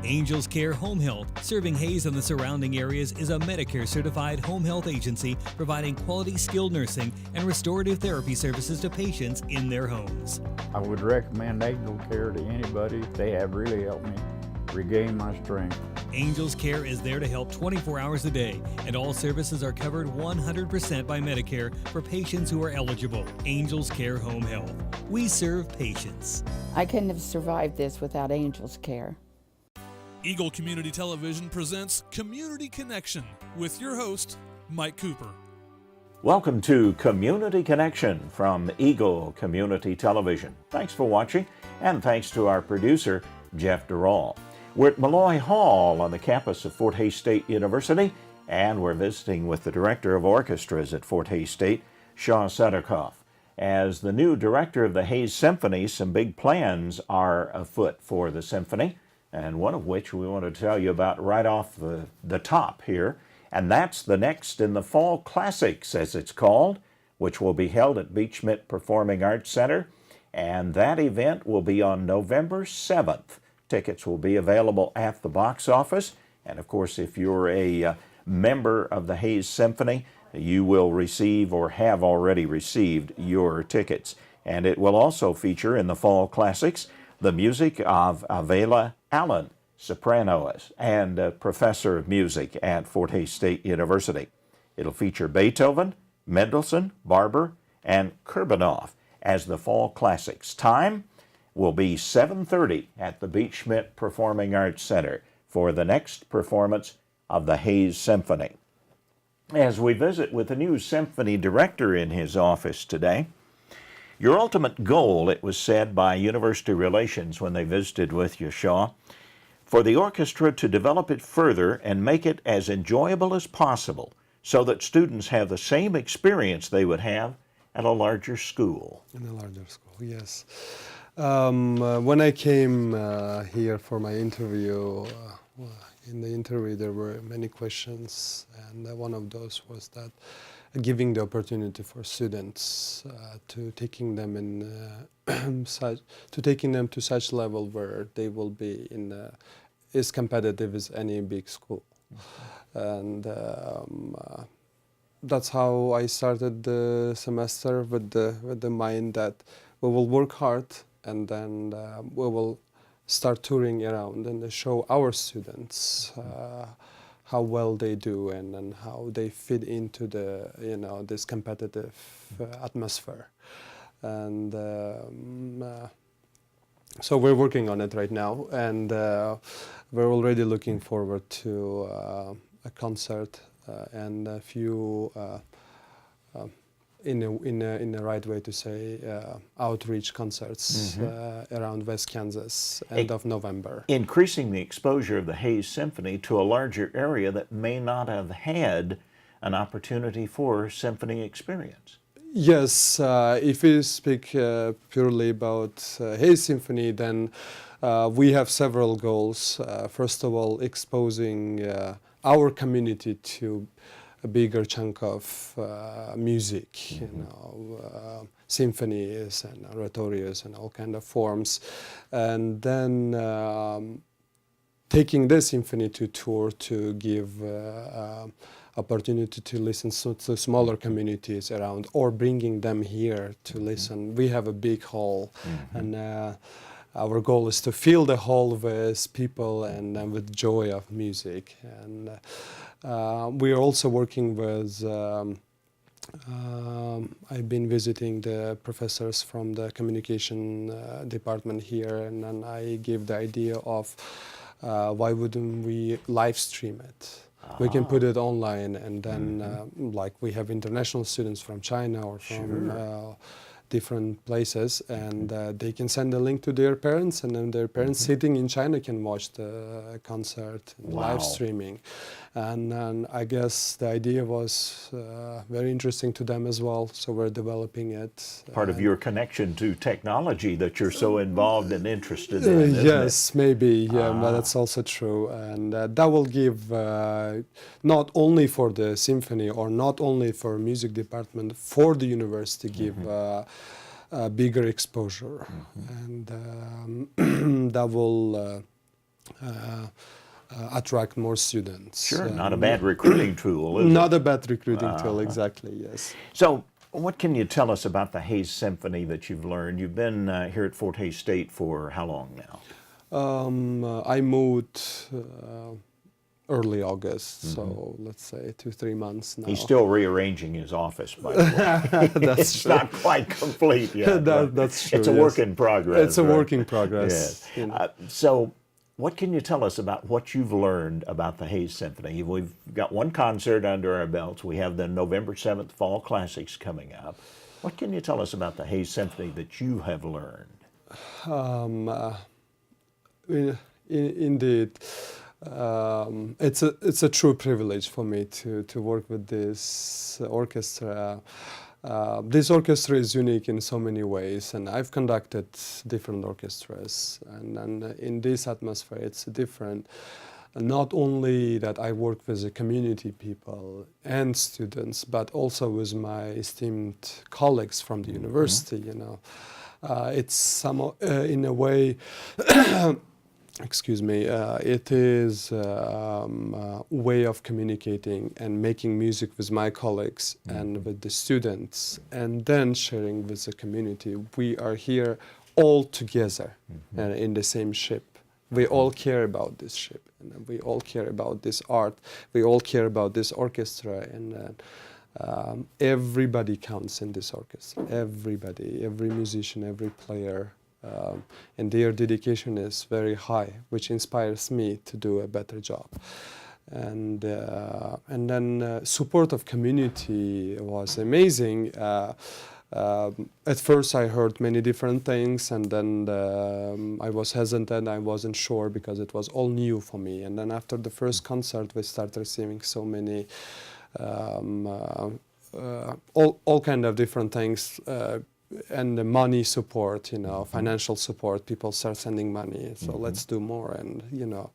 Angels Care Home Health, serving Hays and the surrounding areas, is a Medicare-certified home health agency providing quality skilled nursing and restorative therapy services to patients in their homes. I would recommend Angel Care to anybody. They have really helped me regain my strength. Angels Care is there to help 24 hours a day, and all services are covered 100% by Medicare for patients who are eligible. Angels Care Home Health. We serve patients. I couldn't have survived this without Angels Care. Eagle Community Television presents Community Connection with your host, Mike Cooper. Welcome to Community Connection from Eagle Community Television. Thanks for watching, and thanks to our producer, Jeff Durall. We're at Malloy Hall on the campus of Fort Hays State University, and we're visiting with the Director of Orchestras at Fort Hays State, Shokhrukh Sadikov. As the new director of the Haze Symphony, some big plans are afoot for the symphony, and one of which we want to tell you about right off the top here, and that's the next in the Fall Classics, as it's called, which will be held at Beachmint Performing Arts Center, and that event will be on November 7th. Tickets will be available at the box office, and of course, if you're a member of the Haze Symphony, you will receive or have already received your tickets. And it will also feature in the Fall Classics the music of Avela Allen, sopranoist and professor of music at Fort Hays State University. It'll feature Beethoven, Mendelssohn, Barber, and Kurbanov as the Fall Classics. Time will be 7:30 at the Beachmint Performing Arts Center for the next performance of the Haze Symphony. As we visit with the new symphony director in his office today, your ultimate goal, it was said by University Relations when they visited with you, Shaw, for the orchestra to develop it further and make it as enjoyable as possible so that students have the same experience they would have at a larger school. In a larger school, yes. When I came here for my interview, in the interview there were many questions, and one of those was that giving the opportunity for students to taking them in taking them to such level where they will be in as competitive as any big school, and that's how I started the semester with the mind that we will work hard, and then we will start touring around and show our students how well they do and how they fit into the this competitive atmosphere, and so we're working on it right now, and we're already looking forward to a concert and a few in the right way to say outreach concerts around West Kansas end of November. Increasing the exposure of the Haze Symphony to a larger area that may not have had an opportunity for symphony experience. Yes, if we speak purely about Haze Symphony, then we have several goals. First of all, exposing our community to a bigger chunk of music, symphonies and oratorios and all kind of forms, and then taking the symphony to tour to give opportunity to listen to smaller communities around, or bringing them here to listen. We have a big hall, and our goal is to fill the hall with people and with joy of music. And we are also working with, I've been visiting the professors from the communication department here, and then I gave the idea of why wouldn't we live stream it? We can put it online, and then like we have international students from China or from different places, and they can send a link to their parents, and then their parents sitting in China can watch the concert and live streaming. And I guess the idea was very interesting to them as well, so we're developing it. Part of your connection to technology that you're so involved and interested in, yes, maybe, but that's also true. And that will give, not only for the symphony or not only for music department, for the university, give bigger exposure. And that will attract more students. Sure, not a bad recruiting tool, is it? Not a bad recruiting tool, exactly, yes. So, what can you tell us about the Haze Symphony that you've learned? You've been here at Fort Hays State for how long now? I moved early August, so let's say 2-3 months now. He's still rearranging his office, by the way. That's It's true. not quite complete yet. That's true. It's a yes. work in progress. It's a right? work in progress. Yes. You know. So, what can you tell us about what you've learned about the Haze Symphony? We've got one concert under our belts. We have the November 7th Fall Classics coming up. What can you tell us about the Haze Symphony that you have learned? Indeed, it's a true privilege for me to work with this orchestra. This orchestra is unique in so many ways, and I've conducted different orchestras, and in this atmosphere it's different. Not only that I work with the community people and students, but also with my esteemed colleagues from the university, you know. It's in a way, excuse me, it is a way of communicating and making music with my colleagues and with the students, and then sharing with the community. We are here all together in the same ship. We all care about this ship, and we all care about this art. We all care about this orchestra, and everybody counts in this orchestra. Everybody, every musician, every player. And their dedication is very high, which inspires me to do a better job. And then support of community was amazing. At first I heard many different things, and then I was hesitant, I wasn't sure because it was all new for me. And then after the first concert we started receiving so many all kind of different things, and the money support, you know, financial support. People start sending money, so let's do more, and you know,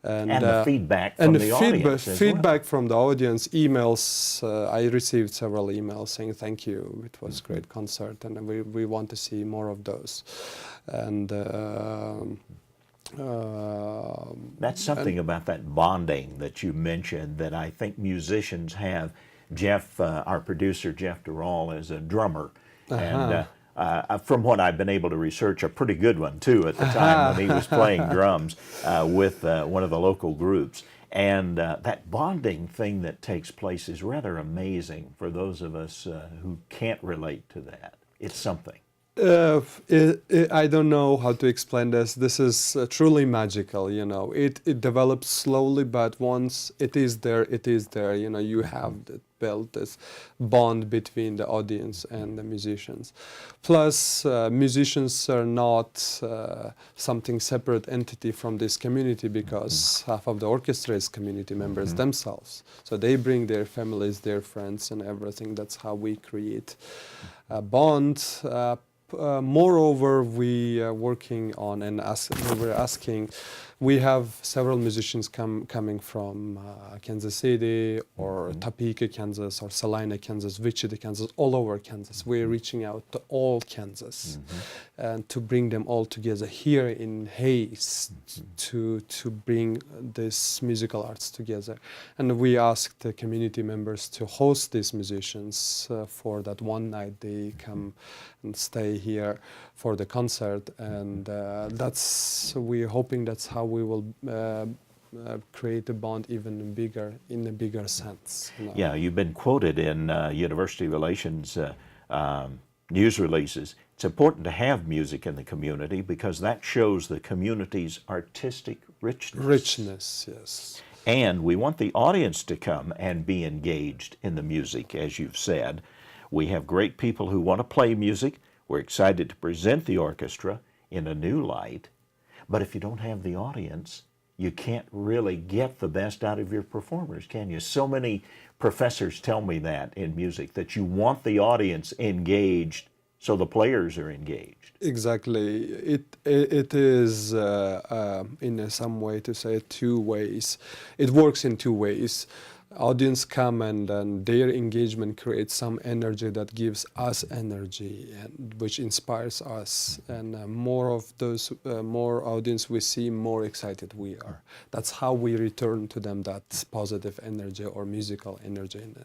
And the feedback from the audience as feedback from the audience, emails. I received several emails saying thank you. It was a great concert, and we want to see more of those. And that's something about that bonding that you mentioned that I think musicians have. Jeff, our producer, Jeff Durall, is a drummer. And from what I've been able to research, a pretty good one too at the time when he was playing drums with one of the local groups. And that bonding thing that takes place is rather amazing for those of us who can't relate to that. It's something. I don't know how to explain this. This is truly magical, you know. It develops slowly, but once it is there, you know, you have built this bond between the audience and the musicians. Plus, musicians are not something separate entity from this community, because half of the orchestra is community members themselves. So they bring their families, their friends, and everything. That's how we create a bond. Moreover, we are working on we have several musicians coming from Kansas City or Topeka, Kansas, or Salina, Kansas, Wichita, Kansas, all over Kansas. We're reaching out to all Kansas and to bring them all together here in Hays to bring this musical arts together. And we asked the community members to host these musicians for that one night. They come and stay here for the concert, and we're hoping that's how we will create a bond even bigger, in a bigger sense. You know? Yeah, you've been quoted in university relations news releases. It's important to have music in the community because that shows the community's artistic richness. Richness, yes. And we want the audience to come and be engaged in the music, as you've said. We have great people who want to play music. We're excited to present the orchestra in a new light. But if you don't have the audience, you can't really get the best out of your performers, can you? So many professors tell me that in music, that you want the audience engaged so the players are engaged. Exactly. It is, in some way to say, two ways. It works in two ways. audience come and then their engagement creates some energy that gives us energy, and which inspires us. And more of those, more audience we see, more excited we are. That's how we return to them that positive energy or musical energy, in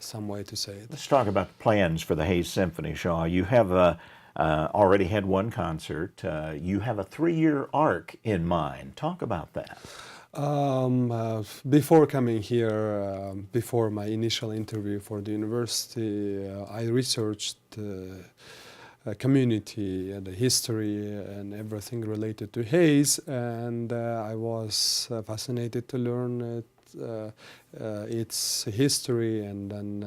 some way to say it. Let's talk about the plans for the Haze Symphony, Shaw. You have already had one concert. You have a 3-year arc in mind. Talk about that. Before coming here, before my initial interview for the university, I researched community and the history and everything related to Haze, and I was fascinated to learn its history and then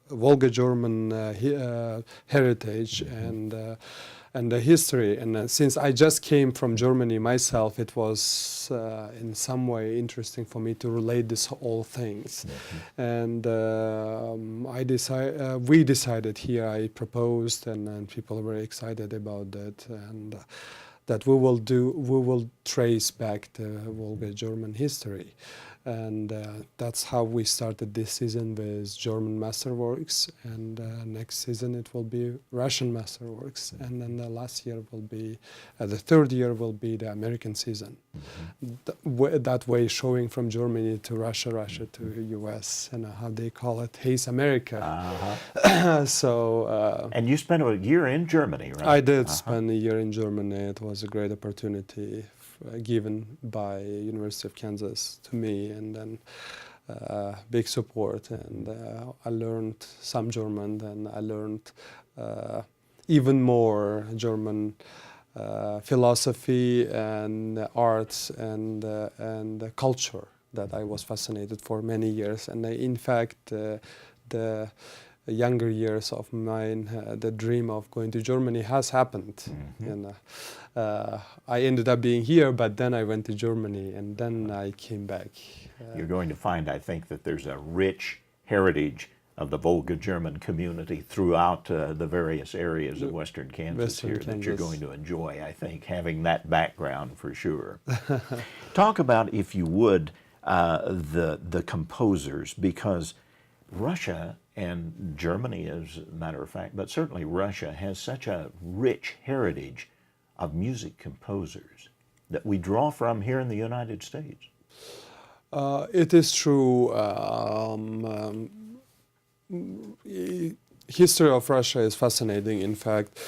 Volga German heritage and the history. And since I just came from Germany myself, it was in some way interesting for me to relate this all things. And we decided here, I proposed, and people were excited about that, and that we will trace back the Volga German history. And that's how we started this season with German masterworks, and next season it will be Russian masterworks, and then the last year will be, the third year will be the American season. That way, showing from Germany to Russia, Russia to US, and how they call it Haze America. So. And you spent a year in Germany, right? I did spend a year in Germany. It was a great opportunity given by University of Kansas to me, and then big support, and I learned some German, and I learned even more German philosophy and arts and culture that I was fascinated for many years. And in fact, the younger years of mine, the dream of going to Germany has happened. And I ended up being here, but then I went to Germany, and then I came back. You're going to find, I think, that there's a rich heritage of the Volga German community throughout the various areas of Western Kansas that you're going to enjoy, I think, having that background for sure. Talk about, if you would, the composers, because Russia and Germany, as a matter of fact, but certainly Russia has such a rich heritage of music composers that we draw from here in the United States. It is true. History of Russia is fascinating. In fact,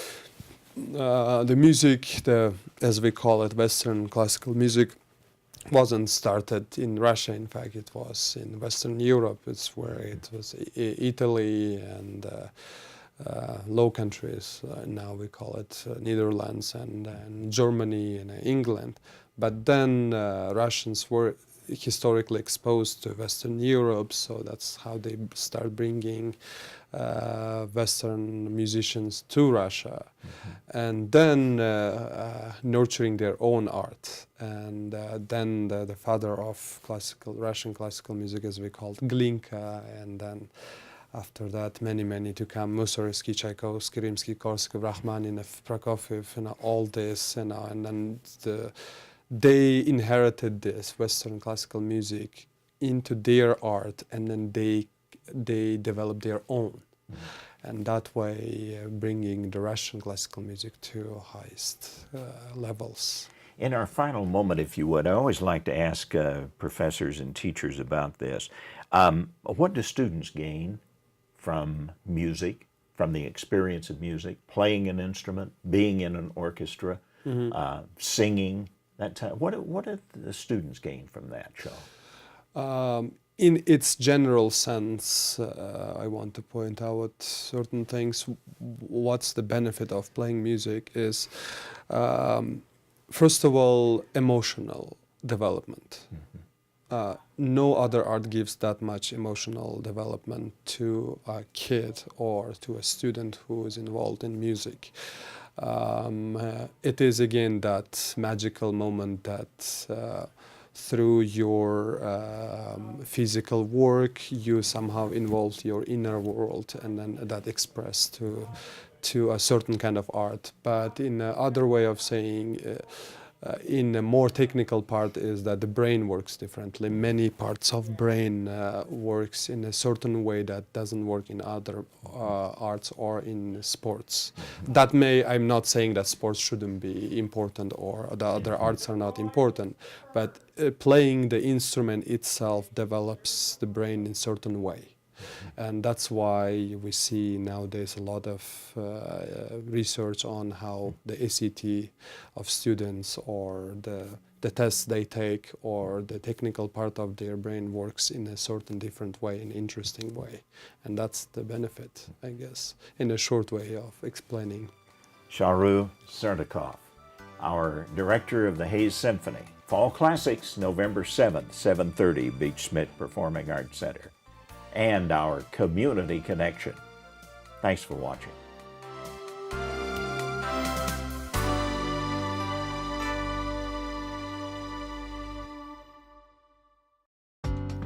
the music, as we call it, Western classical music, wasn't started in Russia. In fact, it was in Western Europe. It's where it was Italy and Low Countries. Now we call it Netherlands and Germany and England. But then Russians were historically exposed to Western Europe, so that's how they start bringing Western musicians to Russia, and then nurturing their own art. And then the father of Russian classical music, as we call it, Glinka, and then after that, many to come: Mussorgsky, Tchaikovsky, Rimsky-Korsakov, Rachmaninoff, Prokofiev, and all this, and then they inherited this Western classical music into their art, and then they developed their own. And that way, bringing the Russian classical music to highest levels. In our final moment, if you would, I always like to ask professors and teachers about this. What do students gain from music, from the experience of music, playing an instrument, being in an orchestra, singing? What do the students gain from that, Shaw? In its general sense, I want to point out certain things. What's the benefit of playing music is, first of all, emotional development. No other art gives that much emotional development to a kid or to a student who is involved in music. It is again that magical moment that through your physical work you somehow involve your inner world, and then that expressed to a certain kind of art. But in another way of saying, in a more technical part is that the brain works differently. Many parts of brain works in a certain way that doesn't work in other arts or in sports. That I'm not saying that sports shouldn't be important or the other arts are not important, but playing the instrument itself develops the brain in a certain way. And that's why we see nowadays a lot of research on how the ACT of students or the tests they take or the technical part of their brain works in a certain different way, an interesting way. And that's the benefit, I guess, in a short way of explaining. Shokhrukh Sadikov, our director of the Haze Symphony. Fall Classics, November 7th, 7:30, Beach Smith Performing Arts Center. And our community connection. Thanks for watching.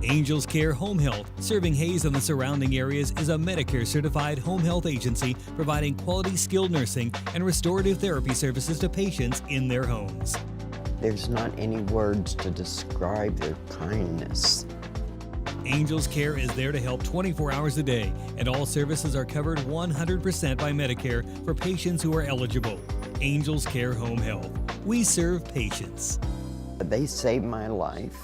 Angels Care Home Health, serving Hays and the surrounding areas, is a Medicare-certified home health agency providing quality skilled nursing and restorative therapy services to patients in their homes. There's not any words to describe their kindness. Angels Care is there to help 24 hours a day, and all services are covered 100% by Medicare for patients who are eligible. Angels Care Home Health. We serve patients. They saved my life.